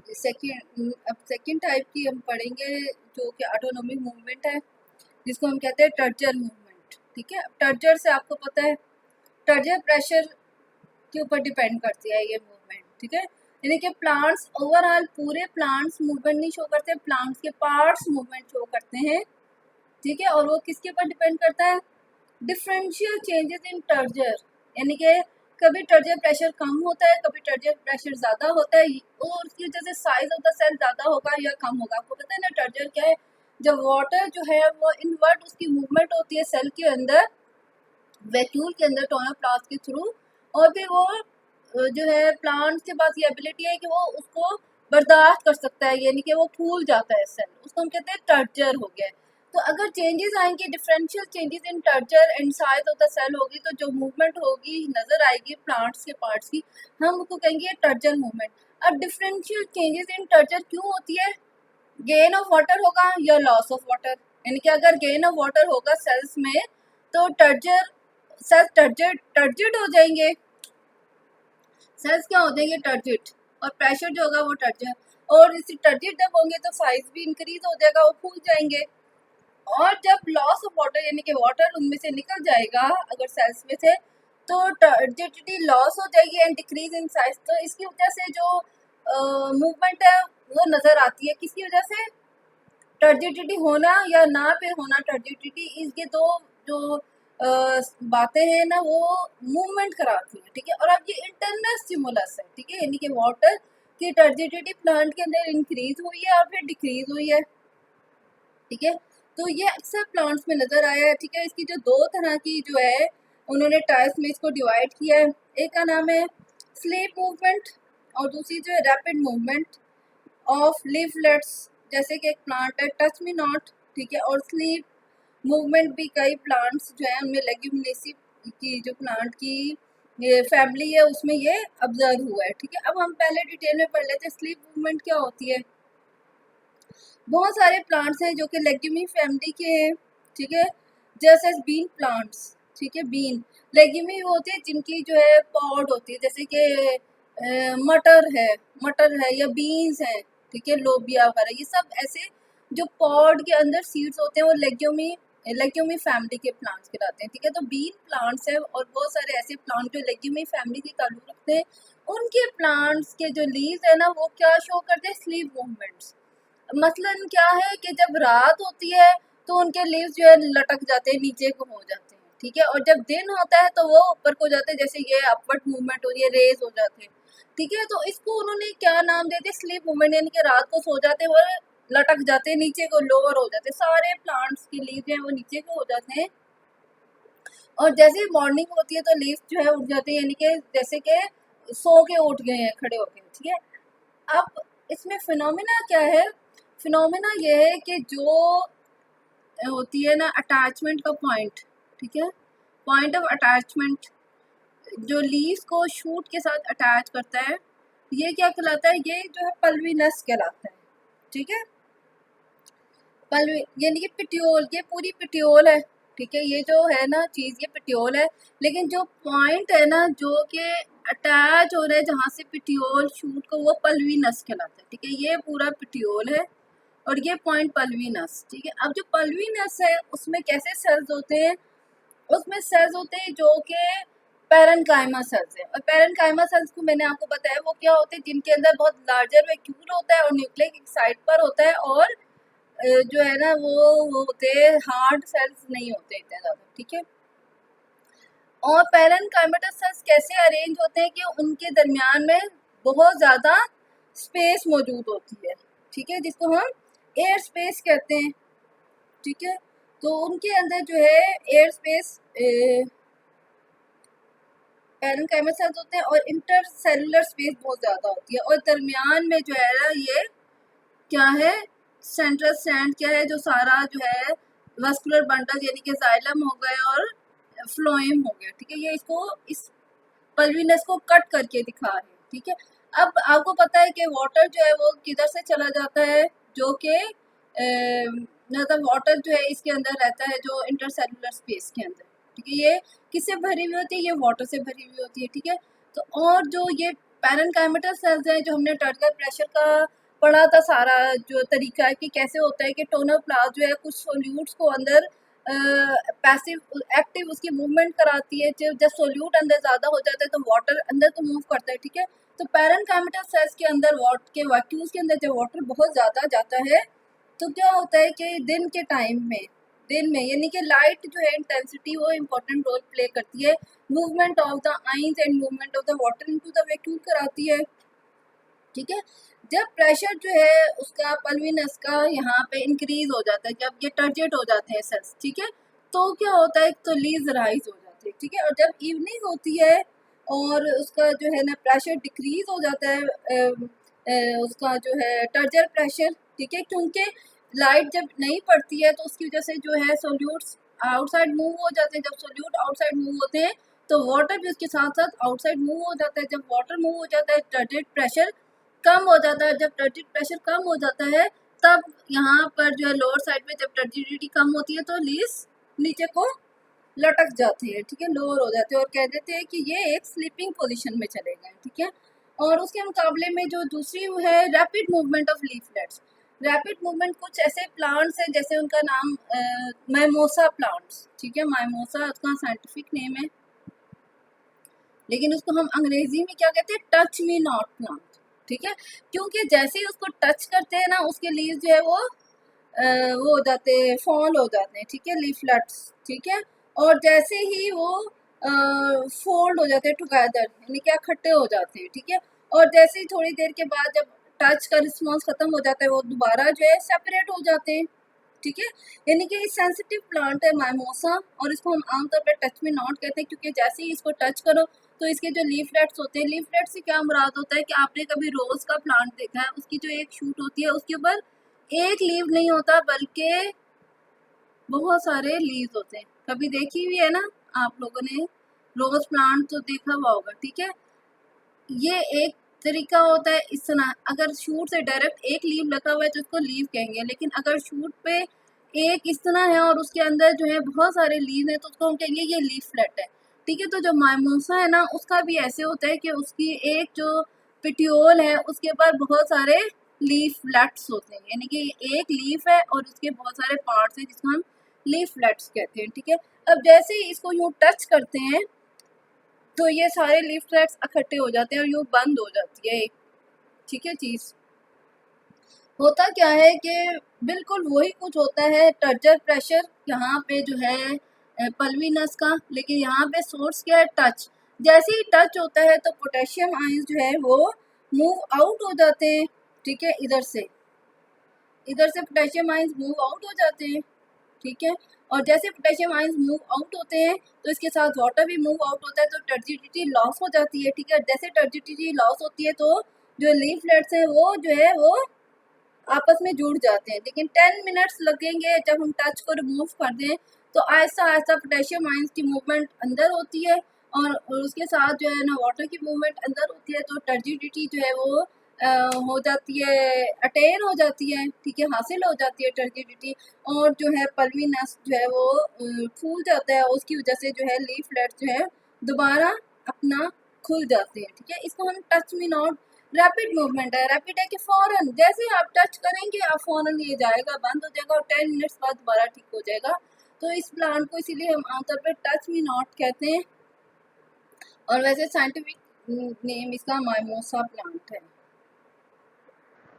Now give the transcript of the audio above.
अब second type की हम पढ़ेंगे जो कि ऑटोनोमिक मूवमेंट है, जिसको हम कहते हैं टर्जर मूवमेंट। ठीक है, टर्जर से आपको पता है टर्जर प्रेशर के ऊपर डिपेंड करती है ये मूवमेंट। ठीक है, यानी कि प्लांट्स ओवरऑल पूरे प्लांट्स मूवमेंट नहीं शो करते, प्लांट्स के पार्ट्स मूवमेंट शो करते हैं। ठीक है, और वो किसके ऊपर डिपेंड करता है? डिफरेंशियल चेंजेस इन टर्जर, यानी कि कभी टर्जर प्रेशर कम होता है, कभी टर्जर प्रेशर ज़्यादा होता है, और उसकी वजह से साइज ऑफ द सेल ज़्यादा होगा या कम होगा। आपको पता है ना टर्जर क्या है? जब वाटर जो है वो इनवर्ट उसकी मूवमेंट होती है सेल के अंदर, वैक्यूल के अंदर टोनोप्लास्ट के थ्रू, और फिर वो जो है प्लांट के पास ये एबिलिटी है कि वो उसको बर्दाश्त कर सकता है, यानी कि वो फूल जाता है सेल, उसको हम कहते हैं टर्जर हो गया। तो अगर चेंजेस आएंगे, differential changes in turgor and size of the cell होगी, तो जो मूवमेंट होगी नजर आएगी प्लांट्स के पार्ट्स की, हम उसको कहेंगे टर्जर मूवमेंट। अब डिफरेंशियल चेंजेस इन टर्जर क्यों होती है? गेन ऑफ वाटर होगा या लॉस ऑफ वाटर, यानी कि अगर गेन ऑफ वाटर होगा सेल्स में तो टर्जर सेल्स टर्जिड हो जाएंगे, सेल्स क्या हो जाएंगे? टर्जिड, और प्रेशर जो होगा वो टर्जर, और इसी टर्जिड जब होंगे तो साइज भी इंक्रीज हो जाएगा, वो फूल जाएंगे। और जब लॉस ऑफ वाटर यानी कि वाटर उनमें से निकल जाएगा अगर सेल्स में से, तो टर्जिडिटी लॉस हो जाएगी एंड डिक्रीज इन साइज। तो इसकी वजह से जो मूवमेंट है वो नजर आती है, किसकी वजह से? टर्जिडिटी होना या ना पे होना, टर्जिडिटी इसके दो जो बातें हैं ना वो मूवमेंट कराती हैं। ठीक है, और अब ये इंटरनल स्टिमुलस है। ठीक है, यानी कि वाटर की टर्जिडिटी प्लांट के अंदर इंक्रीज हुई है और फिर डिक्रीज हुई है। ठीक है, तो ये अक्सर प्लांट्स में नजर आया है। ठीक है, इसकी जो दो तरह की जो है उन्होंने टाइप्स में इसको डिवाइड किया है, एक का नाम है स्लीप मूवमेंट और दूसरी जो है रैपिड मूवमेंट ऑफ लीफलेट्स, जैसे कि एक प्लांट है टच मी नॉट। ठीक है, और स्लीप मूवमेंट भी कई प्लांट्स जो है उनमें लेग्यूमिनेसी की जो प्लांट की ये फैमिली है उसमें ये ऑब्जर्व हुआ है। ठीक है, अब हम पहले डिटेल में पढ़ लेते हैं स्लीप मूवमेंट क्या होती है। बहुत सारे प्लांट्स हैं जो कि लेग्यूमी फैमिली के हैं। ठीक है, जैसे बीन प्लांट्स। ठीक है, बीन लेग्यूमी वो होती है जिनकी जो है पॉड होती है, जैसे कि मटर है या बीन्स है। ठीक है, लोबिया वगैरह, ये सब ऐसे जो पॉड के अंदर सीड्स होते हैं वो लेग्यूमी फैमिली के प्लांट्स कहलाते हैं। ठीक है, तो बीन प्लांट्स है और बहुत सारे ऐसे प्लांट जो लेग्यूमी फैमिली के ताल्लुक रखते हैं, उनके प्लांट्स के जो लीव्स है ना वो क्या शो करते हैं? Sleep movements. मसलन क्या है कि जब रात होती है तो उनके लीव्स जो है लटक जाते हैं, नीचे को हो जाते हैं। ठीक है, और जब दिन होता है तो वो ऊपर को जाते हैं, जैसे ये अपवर्ड मूवमेंट हो रही है, रेज हो जाते हैं। ठीक है, तो इसको उन्होंने क्या नाम दे दिया? स्लीप मूवमेंट, यानी कि रात को सो जाते हैं और लटक जाते हैं, नीचे को लोअर हो जाते हैं, सारे प्लांट्स के लीव जो है वो नीचे को हो जाते हैं, और जैसे ही मॉर्निंग होती है तो लीव जो है उठ जाते हैं, यानी कि जैसे कि सो के उठ गए हैं, खड़े होके। ठीक है, अब इसमें फिनोमिना क्या है? फिनोमिना ये है कि जो होती है ना अटैचमेंट का पॉइंट, ठीक है, पॉइंट ऑफ अटैचमेंट जो लीव्स को शूट के साथ अटैच करता है, ये क्या कहलाता है? ये जो है पल्विनस कहलाता है। ठीक है, पल्वी यानी कि पिट्योल, ये पूरी पिट्योल है। ठीक है, ये जो है ना चीज़ ये पिट्योल है, लेकिन जो पॉइंट है ना जो कि अटैच हो रहा है जहाँ से पिट्योल शूट को, वो पल्विनस कहलाता है। ठीक है, ये पूरा पिट्योल है और ये पॉइंट पल्विनस। ठीक है, अब जो पल्विनस है उसमें कैसे सेल्स होते हैं? उसमें सेल्स होते हैं जो कि पैरेन्काइमा सेल्स है, और पैरेन्काइमा सेल्स को मैंने आपको बताया वो क्या होते हैं, जिनके अंदर बहुत लार्जर वैक्यूल होता है और न्यूक्लियस एक साइड पर होता है, और जो है ना वो होते हैं हार्ड सेल्स नहीं होते इतने ज़्यादा। ठीक है, और पैरेन्काइमेटस सेल्स कैसे अरेंज होते हैं कि उनके दरमियान में बहुत ज़्यादा स्पेस मौजूद होती है। ठीक है, जिसको हम एयर स्पेस कहते हैं। ठीक है, तो उनके अंदर जो है एयर स्पेस पैरेन्काइमा सेल्स होते हैं और इंटरसेलुलर स्पेस बहुत ज़्यादा होती है, और दरमियान में जो है ना ये क्या है? सेंट्रल स्ट्रैंड क्या है? जो सारा जो है वस्कुलर बंडल यानी कि जाइलम हो गया और फ्लोएम हो गया। ठीक है, ये इसको इस पल्विनस को कट करके दिखा रहे हैं। ठीक है, अब आपको पता है कि वाटर जो है वो किधर से चला जाता है? जो कि मतलब वाटर जो है इसके अंदर रहता है जो इंटरसेलुलर स्पेस के अंदर। ठीक है, ये किससे भरी हुई होती है? ये वाटर से भरी हुई होती है। ठीक है, तो और जो ये पैरेन्काइमल सेल्स हैं जो हमने टर्टियर प्रेशर का पढ़ा था, सारा जो तरीका है कि कैसे होता है कि टोनर प्लास जो है कुछ सोल्यूट्स को अंदर पैसिव एक्टिव उसकी मूवमेंट कराती है। जब सोल्यूट अंदर ज़्यादा हो जाता है तो वाटर अंदर को मूव करता है, ठीक है। तो पैरेन्काइमल सेल्स के अंदर वैक्यूल्स के अंदर जब वाटर बहुत ज़्यादा जाता है तो क्या होता है कि दिन में यानी कि लाइट जो है इंटेंसिटी वो इम्पोर्टेंट रोल प्ले करती है, movement of the ions and movement of the water into the vacuole कराती है, ठीक है। जब प्रेशर जो है उसका पल्विनस का यहाँ पे इंक्रीज हो जाता है, जब ये टर्जेट हो जाते हैं सेल्स, ठीक है, तो क्या होता है तो लीज राइज हो जाती है, ठीक है। और जब इवनिंग होती है और उसका जो है ना प्रेशर डिक्रीज हो जाता है, उसका जो है टर्जर प्रेशर, ठीक है, क्योंकि लाइट जब नहीं पड़ती है तो उसकी वजह से जो है सोल्यूट्स आउटसाइड मूव हो जाते हैं। जब सोल्यूट आउटसाइड मूव होते हैं तो वाटर भी उसके साथ साथ आउटसाइड मूव हो जाता है। जब वाटर मूव हो जाता है टर्जेट प्रेशर कम हो जाता है। जब टर्जिड प्रेशर कम हो जाता है तब यहाँ पर जो है लोअर साइड में जब टर्जिडिटी कम होती है तो लीज नीचे को लटक जाती है, ठीक है, लोअर हो जाते हैं और कह देते हैं कि ये एक स्लीपिंग पोजीशन में चले गए, ठीक है। और उसके मुकाबले में जो दूसरी है rapid movement of leaflets. Rapid movement कुछ ऐसे प्लांट्स हैं जैसे उनका नाम माइमोसा प्लांट्स, ठीक है, माइमोसा उसका साइंटिफिक नेम है, लेकिन उसको हम अंग्रेजी में क्या कहते हैं, टच मी नॉट प्लांट, ठीक है, क्योंकि जैसे ही उसको टच करते हैं ना उसके लीव्स जो है वो हो जाते हैं, फॉल हो जाते हैं, ठीक है, लीफलेट्स, ठीक है। और जैसे ही वो फोल्ड हो जाते हैं टुगेदर यानी कि इकट्ठे हो जाते हैं, ठीक है। और जैसे ही थोड़ी देर के बाद जब टच का रिस्पॉन्स खत्म हो जाता है वो दोबारा जो है सेपरेट हो जाते हैं, ठीक है। यानी कि सेंसिटिव प्लांट है माइमोसा और इसको हम आमतौर पर टच में नॉट कहते हैं, क्योंकि जैसे ही इसको टच करो तो इसके जो लीफलेट्स होते हैं, लीफलेट से क्या मुराद होता है कि आपने कभी रोज का प्लांट देखा है, उसकी जो एक शूट होती है उसके ऊपर एक लीव नहीं होता बल्कि बहुत सारे लीव्स होते हैं। कभी देखी हुई है ना आप लोगों ने, रोज प्लांट तो देखा हुआ होगा, ठीक है। ये एक तरीका होता है इस तरह, अगर शूट से डायरेक्ट एक लीव लगा हुआ है तो उसको लीव कहेंगे, लेकिन अगर शूट पे एक इस तरह है और उसके अंदर जो है बहुत सारे लीव है तो उसको हम कहेंगे ये लीफलेट है, ठीक है। तो जो माइमोसा है ना उसका भी ऐसे होता है कि उसकी एक जो पिटियोल है उसके ऊपर बहुत सारे लीफलेट्स होते हैं, यानी कि एक लीफ है और उसके बहुत सारे पार्ट्स हैं जिसको हम लीफलेट्स कहते हैं, ठीक है। अब जैसे ही इसको यूँ टच करते हैं तो ये सारे लीफलेट्स इकट्ठे हो जाते हैं और यूँ बंद हो जाती है, ठीक है। चीज़ होता क्या है कि बिल्कुल वही कुछ होता है, टर्जर प्रेशर यहाँ पे जो है पल्विनस का, लेकिन यहाँ पे सोर्स क्या है, टच। जैसे ही टच होता है तो पोटेशियम आयंस जो है वो मूव आउट हो जाते हैं, ठीक है, इधर से पोटेशियम आयंस मूव आउट हो जाते हैं, ठीक है। और जैसे पोटेशियम आयंस मूव आउट होते हैं तो इसके साथ वाटर भी मूव आउट होता है तो टर्जिडिटी लॉस हो जाती है, ठीक है। जैसे टर्जिडिटी लॉस होती है तो जो लीफलेट्स हैं वो जो है वो आपस में जुड़ जाते हैं, लेकिन 10 मिनट्स लगेंगे जब हम टच को रिमूव कर दें तो आहिस्ता आहिस्ता पोटेशियम आयंस की मूवमेंट अंदर होती है और उसके साथ जो है ना वाटर की मूवमेंट अंदर होती है, तो टर्जिडिटी जो है वो हो जाती है, अटेन हो जाती है, ठीक है, हासिल हो जाती है टर्जिडिटी। और जो है पल्विनस जो है वो फूल जाता है, उसकी वजह से जो है लीफलेट जो है दोबारा अपना खुल जाते हैं, ठीक है। इसको हम touch me not rapid movement है। रैपिड है कि फौरन जैसे ही आप टच करेंगे आप फौरन ये जाएगा, बंद हो जाएगा और 10 मिनट्स बाद दोबारा ठीक हो जाएगा। तो इस प्लांट को इसीलिए हम आमतौर पर टच मी नॉट कहते हैं और वैसे साइंटिफिक नेम इसका माइमोसा प्लांट है।